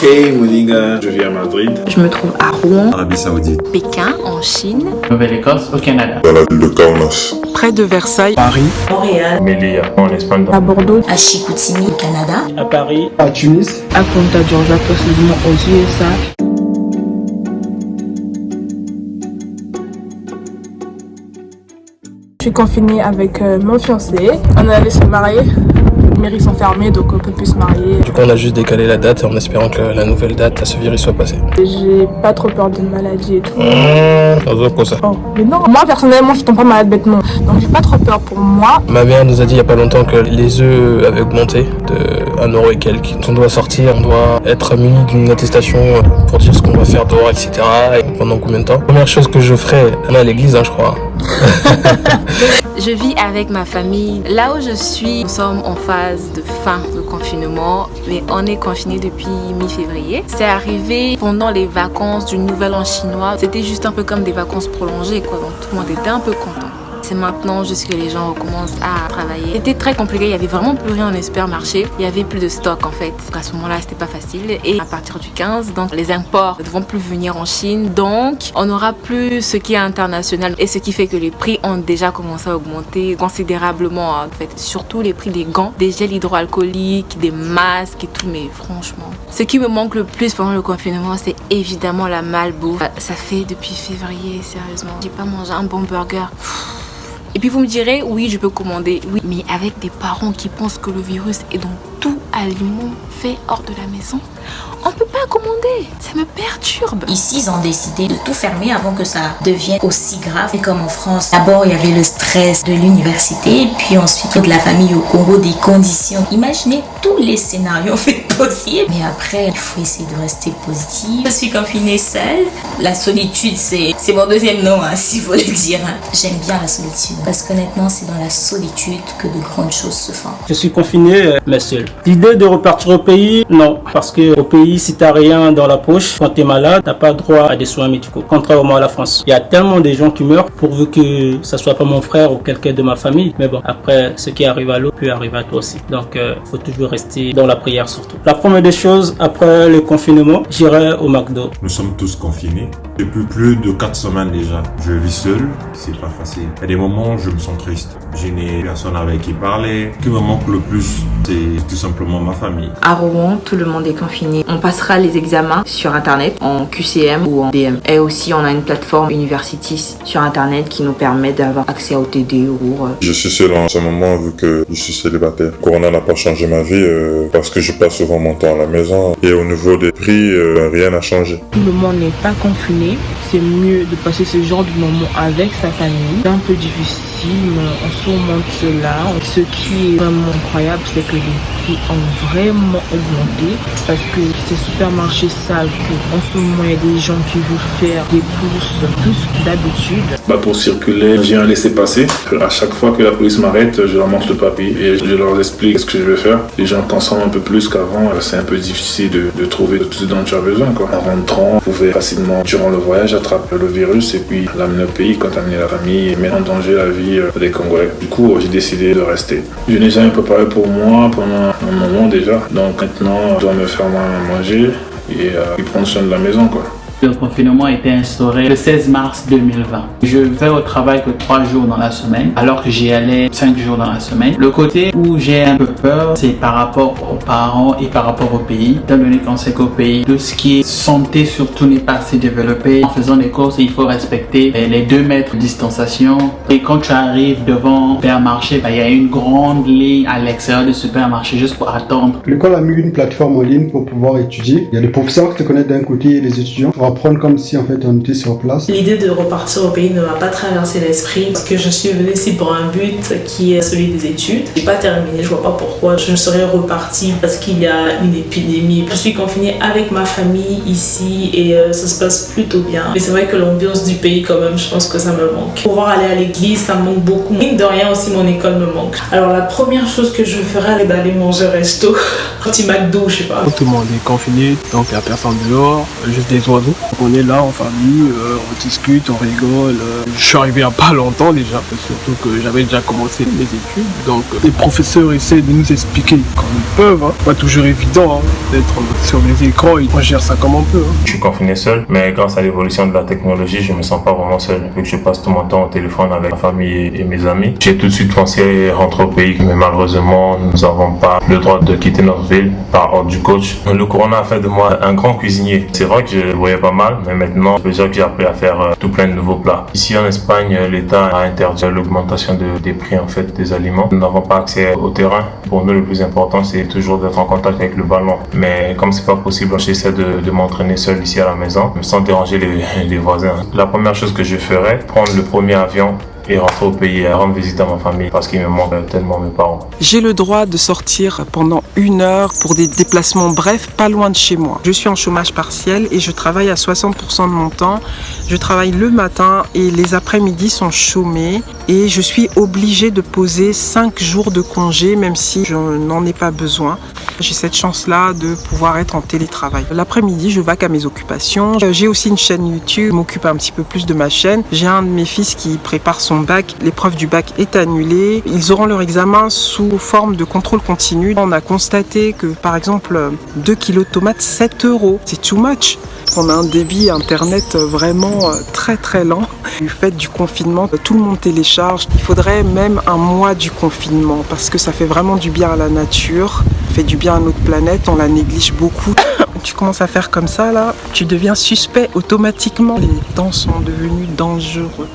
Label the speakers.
Speaker 1: Hey Moninga, je vis à Madrid.
Speaker 2: Je me trouve à Rouen,
Speaker 3: Arabie Saoudite,
Speaker 2: Pékin, en Chine,
Speaker 4: Nouvelle-Écosse, au Canada,
Speaker 5: dans la ville de Kaunas,
Speaker 6: près de Versailles,
Speaker 7: Paris,
Speaker 8: Montréal,
Speaker 1: Melilla, en Espagne.
Speaker 2: à Bordeaux,
Speaker 8: à Chicoutimi, au Canada,
Speaker 7: à Paris,
Speaker 6: à Tunis,
Speaker 2: à Punta Georgia, précisément aux USA.
Speaker 9: Je suis confinée avec mon fiancé. On allait se marier. Les mairies sont fermées, donc on peut plus se marier.
Speaker 10: Du coup, on a juste décalé la date en espérant que la nouvelle date à ce virus soit passée.
Speaker 9: J'ai pas trop peur d'une maladie et tout.
Speaker 10: Ça.
Speaker 9: Oh, mais non, moi personnellement, je tombe pas malade bêtement. Donc j'ai pas trop peur pour moi.
Speaker 10: Ma mère nous a dit il y a pas longtemps que les œufs avaient augmenté de 1 € et quelques. On doit sortir, on doit être muni d'une attestation pour dire ce qu'on va faire dehors, etc. Et pendant combien de temps. Première chose que je ferai, aller à l'église, je crois.
Speaker 2: Je vis avec ma famille. Là où je suis, nous sommes en phase de fin de confinement, mais on est confiné depuis mi-février. C'est arrivé pendant les vacances du Nouvel An chinois. C'était juste un peu comme des vacances prolongées, quoi. Donc tout le monde était un peu content. C'est maintenant juste que les gens recommencent à travailler. C'était très compliqué, il y avait vraiment plus rien en supermarché. Il y avait plus de stock en fait. À ce moment-là, c'était pas facile. Et à partir du 15, donc les imports ne vont plus venir en Chine. Donc, on n'aura plus ce qui est international. Et ce qui fait que les prix ont déjà commencé à augmenter considérablement en fait. Surtout les prix des gants, des gels hydroalcooliques, des masques et tout. Mais franchement, ce qui me manque le plus pendant le confinement, c'est évidemment la malbouffe. Ça fait depuis février, sérieusement. J'ai pas mangé un bon burger. Et puis vous me direz, oui, je peux commander. Oui, mais avec des parents qui pensent que le virus est dans tout aliment fait hors de la maison, on peut pas commander. Ça me perturbe.
Speaker 8: Ici, ils ont décidé de tout fermer avant que ça devienne aussi grave. Et comme en France, d'abord, il y avait le stress de l'université, puis ensuite de la famille au Congo, des conditions. Imaginez tous les scénarios faits possibles. Mais après, il faut essayer de rester positif. Je suis confinée seule. La solitude, c'est mon deuxième nom, s'il faut le dire. J'aime bien la solitude. Parce qu'honnêtement, c'est dans la solitude que de grandes choses se font.
Speaker 7: je suis confiné, mais seul. L'idée de repartir au pays, non. Parce que au pays, si t'as rien dans la poche, quand t'es malade, t'as pas droit à des soins médicaux. Contrairement à la France. Il y a tellement de gens qui meurent pourvu que ça soit pas mon frère ou quelqu'un de ma famille. Mais bon, après, ce qui arrive à l'autre peut arriver à toi aussi. Donc, faut toujours rester dans la prière surtout. La première des choses, après le confinement, j'irai au McDo.
Speaker 3: nous sommes tous confinés. Depuis plus de 4 semaines déjà. Je vis seul, c'est pas facile. Il y a des moments où je me sens triste. Je n'ai personne avec qui parler. Ce qui me manque le plus, c'est tout simplement ma famille.
Speaker 2: À Rouen, tout le monde est confiné. On passera les examens sur Internet, en QCM ou en DM. Et aussi, on a une plateforme Universitis sur Internet qui nous permet d'avoir accès au TD ou...
Speaker 5: Je suis seul en ce moment vu que je suis célibataire. Corona n'a pas changé ma vie parce que je passe souvent mon temps à la maison. Et au niveau des prix, rien n'a changé.
Speaker 9: Tout le monde n'est pas confiné. C'est mieux de passer ce genre de moment avec sa famille. C'est un peu difficile, mais on surmonte cela. Ce qui est vraiment incroyable, c'est que les prix ont vraiment augmenté parce que ces supermarchés savent qu'en ce moment, il y a des gens qui veulent faire des courses plus d'habitude.
Speaker 1: Pour circuler, j'ai un laissez-passer. À chaque fois que la police m'arrête, je leur montre le papier et je leur explique ce que je veux faire. Les gens consomment un peu plus qu'avant. C'est un peu difficile de trouver tout ce dont tu as besoin, quoi. En rentrant, vous pouvez facilement, durant le voyage, attraper le virus et puis l'amener au pays, contaminer la famille et mettre en danger la vie des Congolais. Du coup, j'ai décidé de rester. Je n'ai jamais préparé pour moi pendant un moment déjà. Donc maintenant, je dois me faire moi-même manger et prendre soin de la maison, quoi.
Speaker 4: Le confinement a été instauré le 16 mars 2020. Je vais au travail que 3 jours dans la semaine, alors que j'y allais 5 jours dans la semaine. Le côté où j'ai un peu peur, c'est par rapport aux parents et par rapport au pays. Étant donné qu'on sait qu'au pays, tout ce qui est santé surtout n'est pas assez développé. En faisant des courses, il faut respecter les 2 mètres de distanciation. Et quand tu arrives devant un supermarché, il y a une grande ligne à l'extérieur du supermarché juste pour attendre.
Speaker 6: l'école a mis une plateforme en ligne pour pouvoir étudier. Il y a les professeurs qui te connaissent d'un côté et les étudiants pour apprendre comme si en fait on était sur place.
Speaker 8: L'idée de repartir au pays ne m'a pas traversé l'esprit parce que je suis venue ici pour un but qui est celui des études. Je n'ai pas terminé, je vois pas pourquoi je ne serais repartie parce qu'il y a une épidémie. Je suis confinée avec ma famille ici et ça se passe plutôt bien. Mais c'est vrai que l'ambiance du pays quand même, je pense que ça me manque. Pouvoir aller à l'église, ça me manque beaucoup. Mine de rien aussi, mon école me manque. Alors la première chose que je ferais, c'est d'aller manger au resto. Un petit McDo, je sais pas.
Speaker 10: Tout le monde est confiné, donc il n'y a personne dehors, juste des oiseaux.
Speaker 11: On est là en famille, on discute, on rigole. Je suis arrivé il n'y a pas longtemps déjà, surtout que j'avais déjà commencé mes études. Donc les professeurs essaient de nous expliquer comme ils peuvent. Pas toujours évident d'être sur les écrans, on gère ça comme on peut.
Speaker 12: Je suis confiné seul, mais grâce à l'évolution de la technologie, je me sens pas vraiment seul, vu que je passe tout mon temps au téléphone avec ma famille et mes amis. J'ai tout de suite pensé rentrer au pays, mais malheureusement, nous n'avons pas le droit de quitter notre ville par ordre du coach. Le corona a fait de moi un grand cuisinier. C'est vrai que je voyais pas mal, mais maintenant, je peux dire que j'ai appris à faire tout plein de nouveaux plats. Ici en Espagne, l'État a interdit l'augmentation des prix en fait des aliments. Nous n'avons pas accès au terrain. Pour nous, le plus important, c'est toujours d'être en contact avec le ballon. Mais comme c'est pas possible, j'essaie de m'entraîner seul ici à la maison, sans déranger les voisins. La première chose que je ferais, prendre le premier avion et rentrer au pays et rendre visite à ma famille parce qu'il me manque tellement mes parents.
Speaker 13: J'ai le droit de sortir pendant 1 heure pour des déplacements brefs pas loin de chez moi. Je suis en chômage partiel et je travaille à 60% de mon temps. Je travaille le matin et les après-midi sont chômés et je suis obligée de poser 5 jours de congé même si je n'en ai pas besoin. J'ai cette chance-là de pouvoir être en télétravail. L'après-midi, je vaque à mes occupations. J'ai aussi une chaîne YouTube, je m'occupe un petit peu plus de ma chaîne. J'ai un de mes fils qui prépare son bac. L'épreuve du bac est annulée. Ils auront leur examen sous forme de contrôle continu. On a constaté que, par exemple, 2 kilos de tomates, 7 €. C'est too much. On a un débit internet vraiment très très lent. Du fait du confinement, tout le monde télécharge. Il faudrait même un mois du confinement parce que ça fait vraiment du bien à la nature, ça fait du bien à notre planète, on la néglige beaucoup. Tu commences à faire comme ça là, tu deviens suspect automatiquement. Les temps sont devenus dangereux.